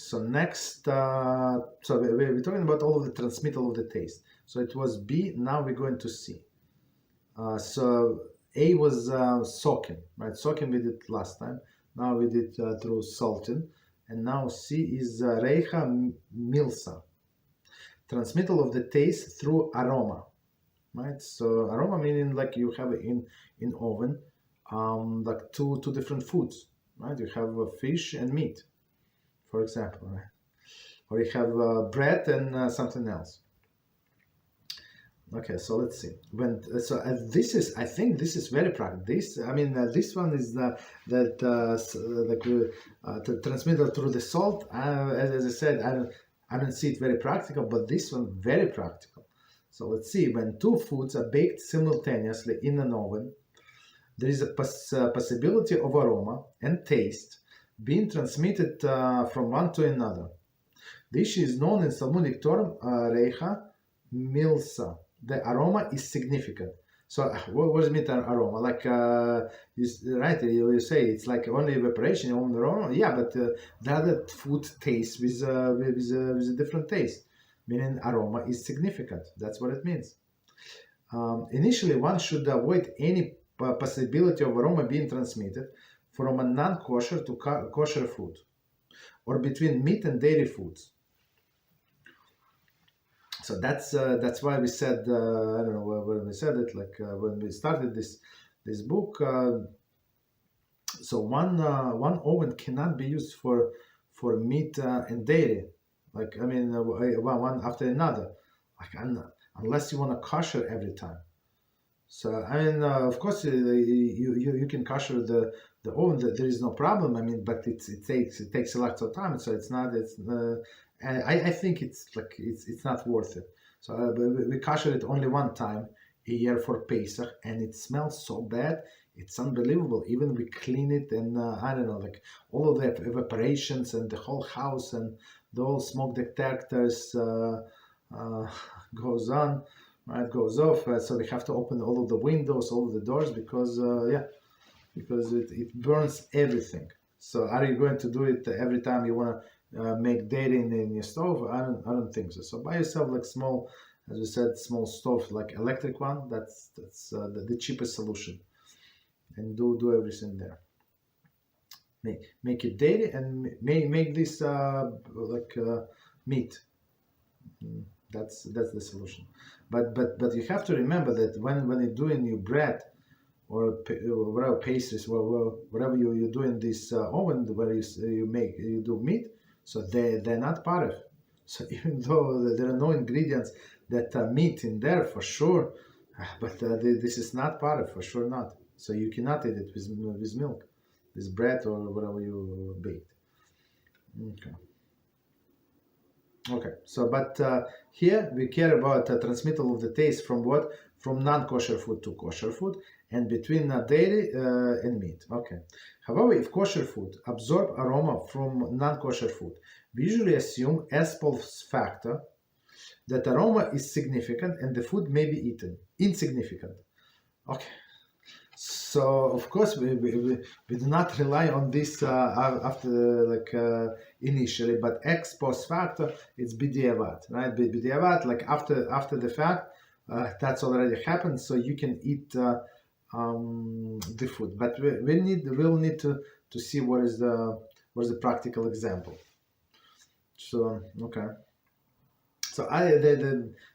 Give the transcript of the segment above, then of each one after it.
So next, so we're talking about all of the transmittal of the taste. So it was B, now we're going to C. So A was soaking, right? Soaking we did last time. Now we did through salting. And now C is Reicha Milsa. Transmittal of the taste through aroma, right? So aroma meaning like you have in oven like two different foods, right? You have fish and meat, for example, right? Or you have bread and something else. Okay, so let's see. This is, I think, this is very practical. This one is transmitted through the salt. As I said, I don't see it very practical, but this one very practical. So let's see. When two foods are baked simultaneously in an oven, there is a possibility of aroma and taste being transmitted from one to another. This is known in Talmudic term Reicha Milsa. The aroma is significant. So what does it mean aroma? Like you say it's like only evaporation on the aroma. Yeah, but the other food tastes with a different taste. Meaning aroma is significant. That's what it means. Initially, one should avoid any possibility of aroma being transmitted from a non-kosher to kosher food, or between meat and dairy foods. So that's why we said I don't know when we said it, like when we started this book. So one oven cannot be used for meat and dairy, like one after another, like unless you want to kosher every time. So of course you can kosher the oven. There is no problem. But it takes a lot of time. So and I think it's not worth it. So we kosher it only one time a year for Pesach, and it smells so bad. It's unbelievable. Even we clean it, and like all of the evaporations and the whole house and the whole smoke detectors goes on. Right, goes off, so we have to open all of the windows, all of the doors, because it burns everything. So are you going to do it every time you want to make dairy in your stove? I don't think so. So buy yourself like small, as we said, small stove, like electric one. That's the cheapest solution, and do everything there. Make it dairy and make this meat. That's the solution. But you have to remember that when you're doing your bread or whatever pastries, whatever you do in this oven where you do meat, so they're not paref. So even though there are no ingredients that are meat in there for sure, but this is not paref, for sure not. So you cannot eat it with milk, this bread or whatever you baked. Okay, so but here we care about transmittal of the taste from what? From non-kosher food to kosher food, and between dairy and meat. Okay. However, if kosher food absorb aroma from non-kosher food, we usually assume as post factor that aroma is significant and the food may be eaten. Insignificant. Okay. So of course we do not rely on this after initially, but ex post facto it's b'diavad, right? B'diavad, like after the fact, that's already happened, so you can eat the food. But we'll need to see what is the practical example. So okay. So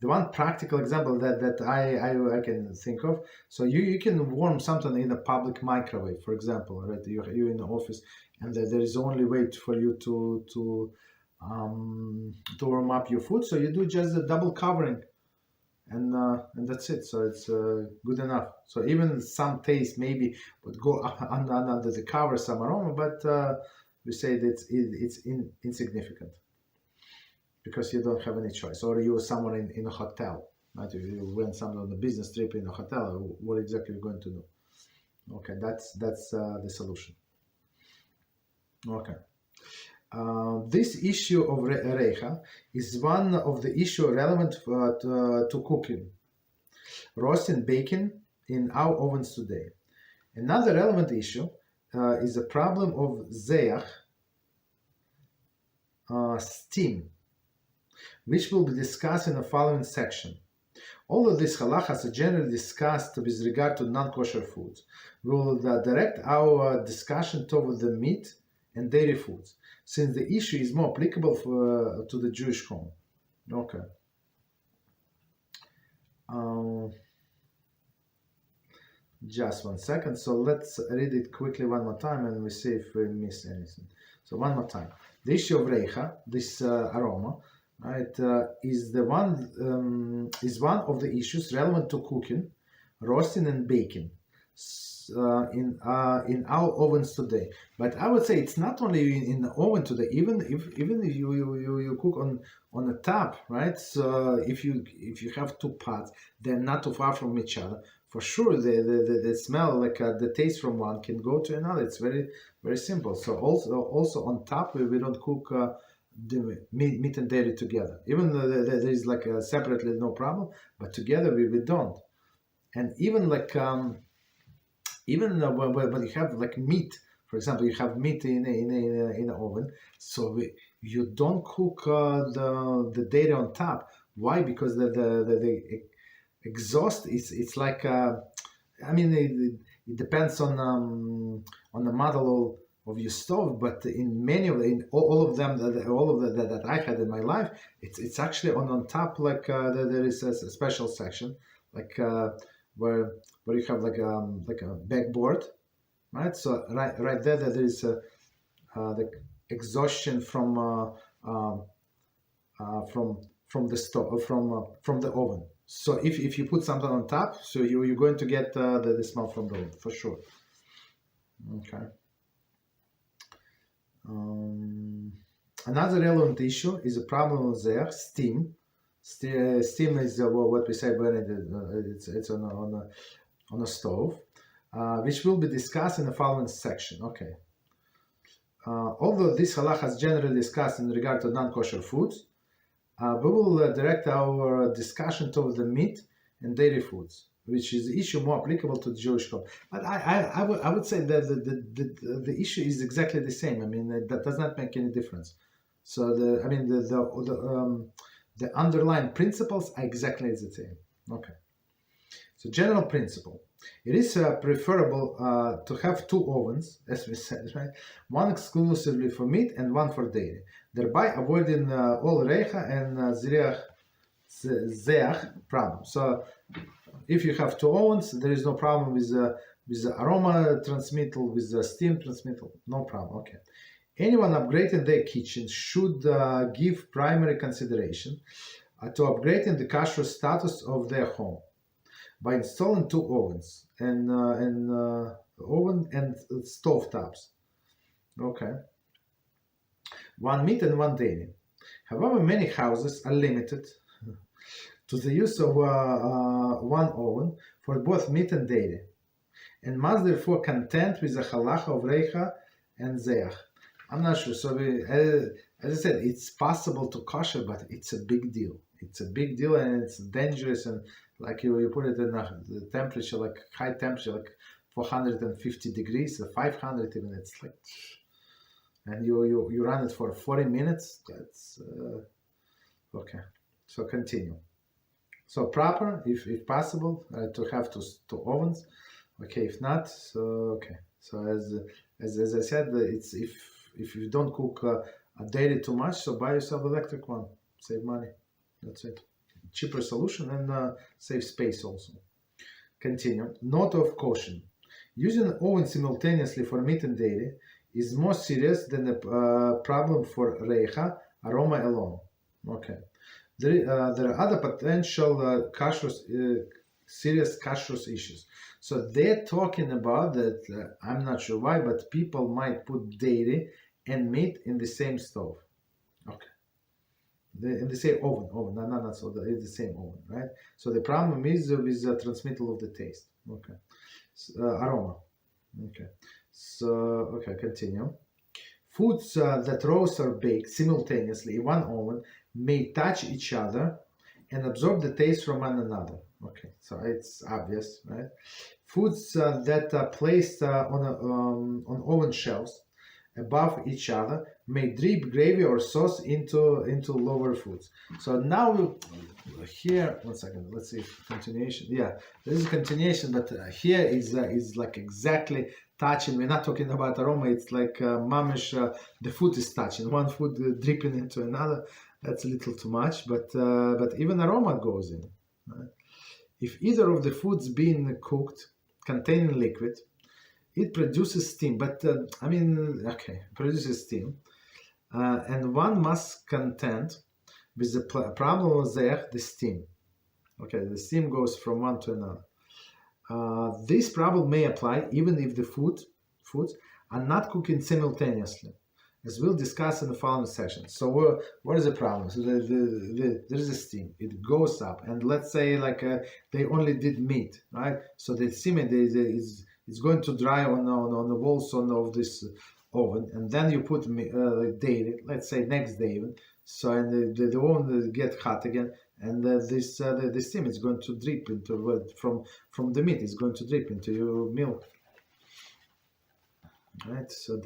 the one practical example that I can think of. So you can warm something in a public microwave, for example, right? You're in the office, and there is only way for you to warm up your food. So you do just the double covering, and that's it. So it's good enough. So even some taste maybe would go under the cover, some aroma, but we say that it's insignificant, because you don't have any choice, or you're someone in a hotel, right? You went somewhere on a business trip in a hotel, what exactly are you going to do? Okay, that's the solution. Okay. This issue of Reicha is one of the issues relevant to cooking, roasting, baking in our ovens today. Another relevant issue is the problem of Zeach, steam, which will be discussed in the following section. Although these halachas are generally discussed with regard to non-kosher foods, we will direct our discussion toward the meat and dairy foods, since the issue is more applicable to the Jewish home. Okay. Just 1 second. So let's read it quickly one more time and we see if we miss anything. So one more time. The issue of reicha, this aroma, right, is one of the issues relevant to cooking, roasting, and baking in our ovens today. But I would say it's not only in the oven today. Even if you cook on a top, right? So if you have two pots, they're not too far from each other. For sure, the smell, like the taste from one, can go to another. It's very, very simple. So also on top, we don't cook the meat and dairy together. Even though there is like separately, no problem, but together we don't. And even like when you have like meat, for example, you have meat in an oven, so you don't cook the dairy on top. Why? Because the exhaust it's like I mean it depends on the model of your stove, but in many of all of them that I had in my life, it's actually on top, like there is a special section like where you have like a backboard, right? So right there is the exhaustion from the stove, from the oven. So if you put something on top, so you're going to get the smell from the oven for sure. Okay. Another relevant issue is a problem with there steam. Steam is what we say when it's on a stove, which will be discussed in the following section. Okay. Although this halakha is generally discussed in regard to non-kosher foods, we will direct our discussion toward the meat and dairy foods, which is the issue more applicable to the Jewish home. But I would say that the issue is exactly the same. I mean, that does not make any difference. So the underlying principles are exactly the same. Okay. So general principle. It is preferable to have two ovens, as we said, right? One exclusively for meat and one for dairy, thereby avoiding all reicha and zeach problem. So if you have two ovens, there is no problem with the aroma transmittal, with the steam transmittal, no problem. Okay. Anyone upgrading their kitchen should give primary consideration to upgrading the kashrut status of their home by installing two ovens and oven and stove tops. Okay. One meat and one dairy. However, many houses are limited to the use of one oven for both meat and dairy, and must therefore contend with the halachah of reicha and zeach. I'm not sure. So as I said, it's possible to kosher, but it's a big deal. It's a big deal and it's dangerous, and like you put it in the temperature, like high temperature, like 450 degrees, 500 even. It's like, and you run it for 40 minutes. That's okay. So continue. So proper, if possible, to have two ovens. Okay, if not, so okay. So as I said, it's if you don't cook a dairy too much, so buy yourself electric one. Save money. That's it. Cheaper solution and save space also. Continue. Note of caution. Using an oven simultaneously for meat and dairy is more serious than the problem for reicha, aroma alone. Okay. There are other potential serious kashrut issues. So they're talking about that, I'm not sure why, but people might put dairy and meat in the same stove. Okay. In the same oven, no, so it's the same oven, right? So the problem is with the transmittal of the taste. Okay. Aroma. Okay. So, okay, continue. Foods that roast or bake simultaneously in one oven may touch each other and absorb the taste from one another. Okay, so it's obvious, right? Foods that are placed on oven shelves above each other may drip gravy or sauce into lower foods. So now here, 1 second, let's see, continuation. Yeah, this is continuation, but here is like exactly touching. We're not talking about aroma. It's like mamish, the food is touching. One food dripping into another. That's a little too much, but even aroma goes in. Right? If either of the foods being cooked containing liquid, it produces steam. But produces steam, and one must contend with the problem of the steam. Okay, the steam goes from one to another. This problem may apply even if the foods are not cooking simultaneously, as we'll discuss in the following section. So what is the problem? So there is a steam. It goes up, and let's say they only did meat, right? So the steam is going to dry on the walls of this oven, and then you put daily, let's say next day even. So and the oven get hot again, and the steam is going to drip into from the meat. Is going to drip into your milk. Right. So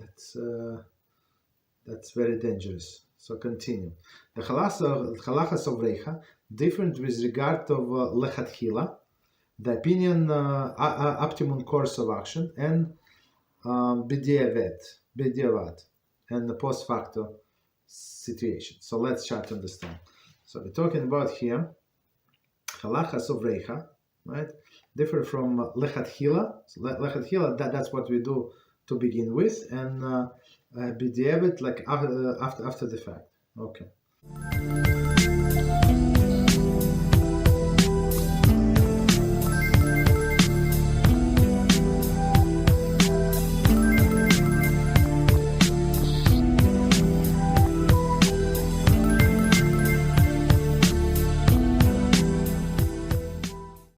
that's very dangerous. So continue. The halachos of reicha different with regard of lechatchila, the opinion, optimum course of action, and b'diavad, and the post facto situation. So let's try to understand. So we're talking about here halachos of reicha, right? Different from lechatchila. So lechatchila, that's what we do to begin with, and b'diavad, like after the fact. Okay.